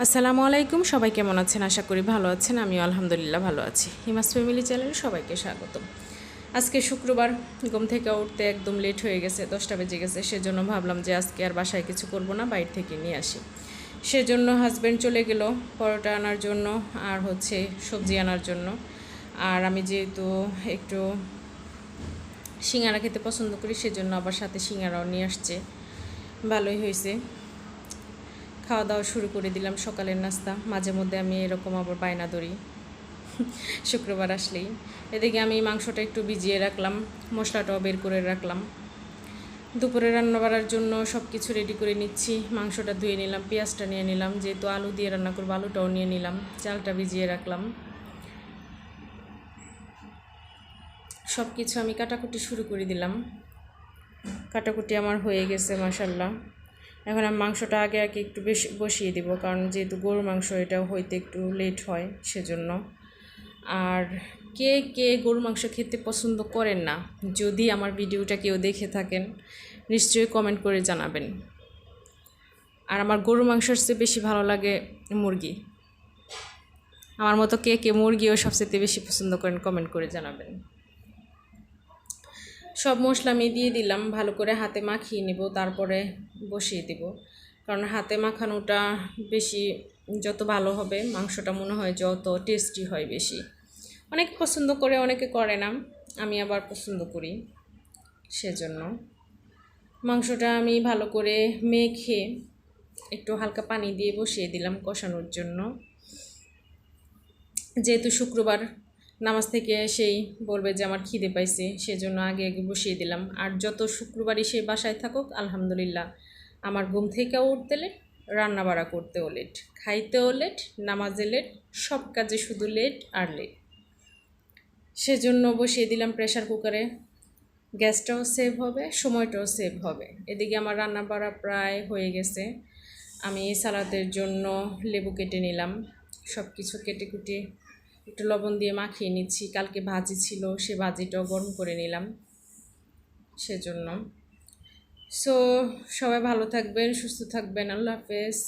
আসসালামু আলাইকুম, সবাই কেমন আছেন? আশা করি ভালো আছেন। আমিও আলহামদুলিল্লাহ ভালো আছি। হিমাস ফ্যামিলি চ্যানেলে সবাইকে স্বাগতম। আজকে শুক্রবার, ঘুম থেকে উঠতে একদম লেট হয়ে গেছে, 10টা বেজে গেছে। সেজন্য ভাবলাম যে আজকে আর বাসায় কিছু করব না, বাইরে থেকে নিয়ে আসি। সেজন্য হাজব্যান্ড চলে গেল পরোটা আনার জন্য আর সবজি আনার জন্য। আর আমি যেহেতু একটু সিঙ্গারা খেতে পছন্দ করি, সেজন্য আবার সাথে সিঙ্গারাও নিয়ে আসছে। ভালোই হয়েছে। খাওয়া দাওয়া শুরু করে দিলাম, সকালের নাস্তা। মাঝে মধ্যে আমি এরকম আবার বায়না ধরি শুক্রবার আসলেই। এদিকে আমি মাংসটা একটু ভিজিয়ে রাখলাম, মশলাটাও বের করে রাখলাম। দুপুরে রান্না বাড়ার জন্য সব কিছু রেডি করে নিচ্ছি। মাংসটা ধুয়ে নিলাম, পেঁয়াজটা নিয়ে নিলাম, যেহেতু আলু দিয়ে রান্না করবো আলুটাও নিয়ে নিলাম, চালটা ভিজিয়ে রাখলাম। সব কিছু আমি কাটাকুটি শুরু করে দিলাম। কাটাকুটি আমার হয়ে গেছে মাশাল্লাহ। এখন আমি মাংসটা আগে আগে একটু বেশি বসিয়ে দিব, কারণ যেহেতু গরুর মাংস এটা হইতে একটু লেট হয় সেজন্য। আর কে কে গরুর মাংস খেতে পছন্দ করেন না, যদি আমার ভিডিওটা কেউ দেখে থাকেন নিশ্চয়ই কমেন্ট করে জানাবেন। আর আমার গরুর মাংসের চেয়ে বেশি ভালো লাগে মুরগি। আমার মতো কে কে মুরগিও সবচেয়ে বেশি পছন্দ করেন কমেন্ট করে জানাবেন। সব মশলা আমি দিয়ে দিলাম, ভালো করে হাতে মাখিয়ে নেব, তারপরে বসিয়ে দেব। কারণ হাতে মাখানোটা বেশি যত ভালো হবে, মাংসটা মনে হয় যত টেস্টি হয় বেশি। অনেকে পছন্দ করে, অনেকে করে না, আমি আবার পছন্দ করি। সেজন্য মাংসটা আমি ভালো করে মেখে একটু হালকা পানি দিয়ে বসিয়ে দিলাম কষানোর জন্য। যেহেতু শুক্রবার, নামাজ থেকে এসেই বলবে যে আমার খিদে পাইছে, সেজন্য আগে আগে বসিয়ে দিলাম। আর যত শুক্রবারই সে বাসায় থাকুক আলহামদুলিল্লাহ, আমার ঘুম থেকেও উঠতে লেট, রান্না বাড়া করতেও লেট, খাইতেও লেট, নামাজে লেট, সব কাজে শুধু লেট আর লেট। সেজন্য বসিয়ে দিলাম প্রেশার কুকারে। গ্যাসটাও সেভ হবে, সময়টাও সেভ হবে। এদিকে আমার রান্না বাড়া প্রায় হয়ে গেছে। আমি সালাদের জন্য লেবু কেটে নিলাম, সব কিছু কেটে কুটে একটু লবণ দিয়ে মাখিয়ে নিচ্ছি। কালকে ভাজি ছিল, সে ভাজিটাও গরম করে নিলাম সেজন্য। সো সবাই ভালো থাকবেন, সুস্থ থাকবেন। আল্লাহ হাফেজ।